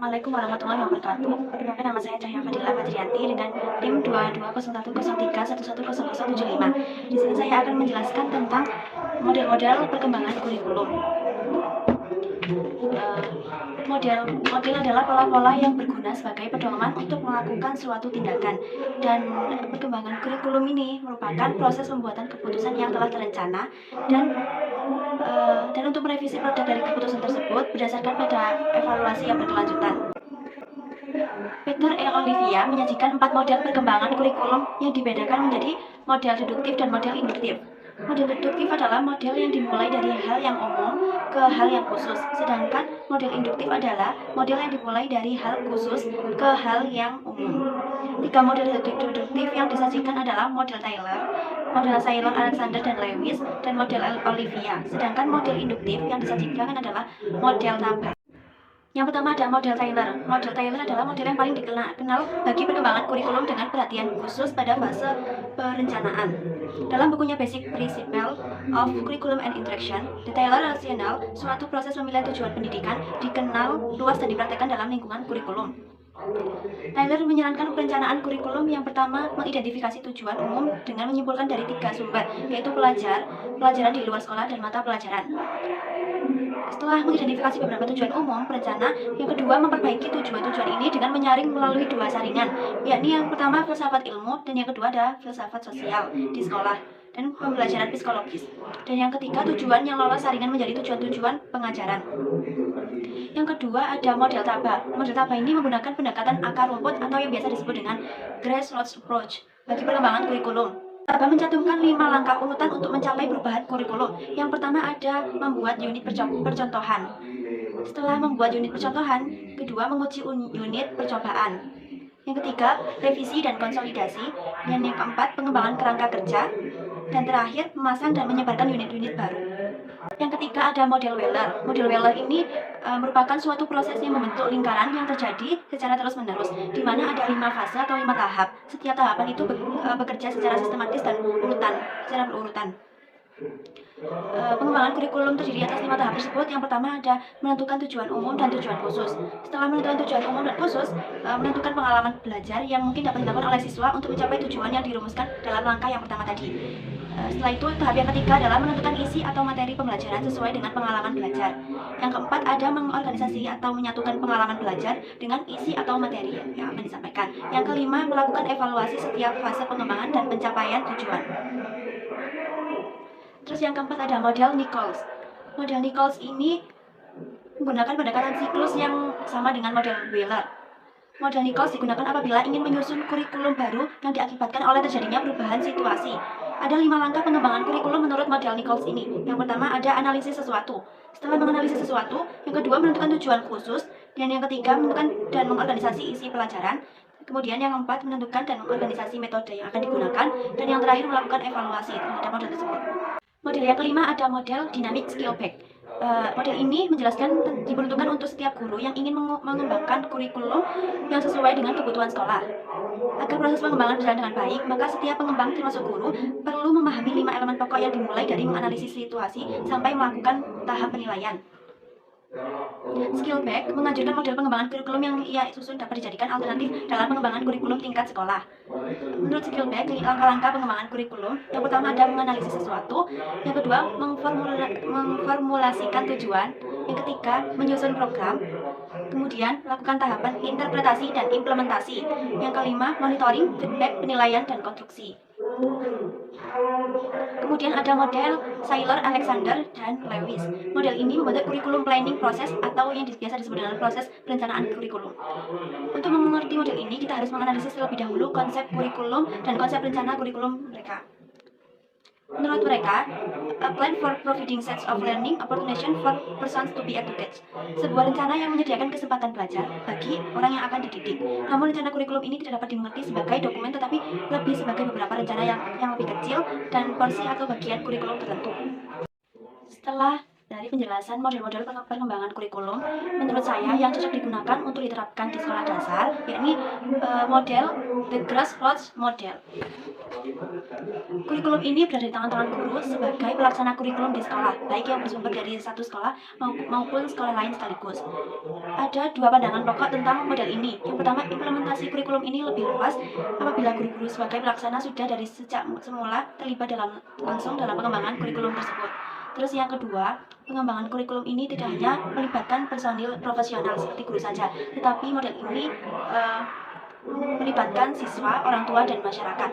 Assalamualaikum warahmatullahi wabarakatuh. Perkenalkan, nama saya Cahya Fadila Fadrianti dengan NIM 220103110075. Di sini saya akan menjelaskan tentang model-model perkembangan kurikulum. Model adalah pola-pola yang berguna sebagai pedoman untuk melakukan suatu tindakan, dan perkembangan kurikulum ini merupakan proses pembuatan keputusan yang telah terencana dan untuk merevisi produk dari keputusan tersebut berdasarkan pada evaluasi yang berkelanjutan. Peter E. Olivia menyajikan 4 model perkembangan kurikulum yang dibedakan menjadi model deduktif dan model induktif. Model deduktif adalah model yang dimulai dari hal yang umum ke hal yang khusus, sedangkan model induktif adalah model yang dimulai dari hal khusus ke hal yang umum. 3 model deduktif yang disajikan adalah model Taylor, model Saylor, Alexander, dan Lewis, dan model Olivia. Sedangkan model induktif yang disajikan adalah model Tabak. Yang pertama ada model Taylor. Model Taylor adalah model yang paling dikenal bagi perkembangan kurikulum dengan perhatian khusus pada fase perencanaan. Dalam bukunya Basic Principles of Curriculum and Instruction, the Taylor rasional, suatu proses pemilihan tujuan pendidikan, dikenal luas dan dipraktekkan dalam lingkungan kurikulum. Taylor menyarankan perencanaan kurikulum yang pertama mengidentifikasi tujuan umum dengan menyimpulkan dari 3 sumber, yaitu pelajaran di luar sekolah, dan mata pelajaran. Setelah mengidentifikasi beberapa tujuan umum perencana, yang kedua memperbaiki tujuan-tujuan ini dengan menyaring melalui 2 saringan, yakni yang pertama filsafat ilmu dan yang kedua adalah filsafat sosial di sekolah dan pembelajaran psikologis. Dan yang ketiga tujuan yang lolos saringan menjadi tujuan-tujuan pengajaran. Yang kedua ada model Taba. Model Taba ini menggunakan pendekatan akar rumput atau yang biasa disebut dengan grassroots approach bagi perkembangan kurikulum. Taba mencantumkan 5 langkah urutan untuk mencapai perubahan kurikulum. Yang pertama ada membuat unit percontohan. Setelah membuat unit percontohan, kedua menguji unit percobaan. Yang ketiga, revisi dan konsolidasi. Dan yang keempat, pengembangan kerangka kerja. Dan terakhir, memasang dan menyebarkan unit-unit baru. Yang ketiga ada model Wheeler. Model Wheeler ini merupakan suatu proses yang membentuk lingkaran yang terjadi secara terus-menerus, di mana ada 5 fase atau 5 tahap. Setiap tahapan itu bekerja secara sistematis dan secara berurutan. Pengembangan kurikulum terdiri atas 5 tahap tersebut. Yang pertama ada menentukan tujuan umum dan tujuan khusus. Setelah menentukan tujuan umum dan khusus, menentukan pengalaman belajar yang mungkin dapat dilakukan oleh siswa untuk mencapai tujuan yang dirumuskan dalam langkah yang pertama tadi. Setelah itu, tahap yang ketiga adalah menentukan isi atau materi pembelajaran sesuai dengan pengalaman belajar. Yang keempat ada mengorganisasi atau menyatukan pengalaman belajar dengan isi atau materi yang akan disampaikan. Yang kelima, melakukan evaluasi setiap fase pengembangan dan pencapaian tujuan. Terus yang keempat ada model Nichols. Model Nichols ini menggunakan pendekatan siklus yang sama dengan model Wheeler. Model Nichols digunakan apabila ingin menyusun kurikulum baru yang diakibatkan oleh terjadinya perubahan situasi. Ada 5 langkah pengembangan kurikulum menurut model Nichols ini. Yang pertama ada analisis sesuatu. Setelah menganalisis sesuatu, yang kedua menentukan tujuan khusus, dan yang ketiga menentukan dan mengorganisasi isi pelajaran. Kemudian yang keempat menentukan dan mengorganisasi metode yang akan digunakan, dan yang terakhir melakukan evaluasi terhadap model tersebut. Model yang kelima ada model dynamic skill bag. Model ini diperuntukkan untuk setiap guru yang ingin mengembangkan kurikulum yang sesuai dengan kebutuhan sekolah. Agar proses pengembangan berjalan dengan baik, maka setiap pengembang termasuk guru perlu memahami 5 elemen pokok yang dimulai dari menganalisis situasi sampai melakukan tahap penilaian. Skill bag menganjurkan model pengembangan kurikulum yang ia susun dapat dijadikan alternatif dalam pengembangan kurikulum tingkat sekolah. Menurut skill bag, langkah-langkah pengembangan kurikulum, yang pertama ada menganalisis sesuatu, yang kedua memformulasikan tujuan, yang ketiga menyusun program, kemudian melakukan tahapan interpretasi dan implementasi, yang kelima monitoring, feedback, penilaian, dan konstruksi. Kemudian ada model Saylor, Alexander, dan Lewis. Model ini membentuk kurikulum planning proses atau yang biasa disebut dengan proses perencanaan kurikulum. Untuk mengerti model ini, kita harus menganalisis terlebih dahulu konsep kurikulum dan konsep rencana kurikulum mereka. Menurut mereka, a plan for providing sets of learning opportunity for persons to be educated. Sebuah rencana yang menyediakan kesempatan belajar bagi orang yang akan dididik. Namun rencana kurikulum ini tidak dapat dimengerti sebagai dokumen, tetapi lebih sebagai beberapa rencana yang lebih kecil dan porsi atau bagian kurikulum tertentu. Setelah Dari penjelasan model-model perkembangan kurikulum, menurut saya yang cocok digunakan untuk diterapkan di sekolah dasar, yakni model The Grassroots Model. Kurikulum ini berada di tangan-tangan guru sebagai pelaksana kurikulum di sekolah, baik yang bersumber dari satu sekolah maupun sekolah lain sekaligus. Ada dua pandangan pokok tentang model ini. Yang pertama, implementasi kurikulum ini lebih luas apabila guru-guru sebagai pelaksana sudah dari sejak semula terlibat langsung dalam pengembangan kurikulum tersebut. Terus yang kedua, pengembangan kurikulum ini tidak hanya melibatkan personil profesional seperti guru saja, tetapi model ini melibatkan siswa, orang tua, dan masyarakat.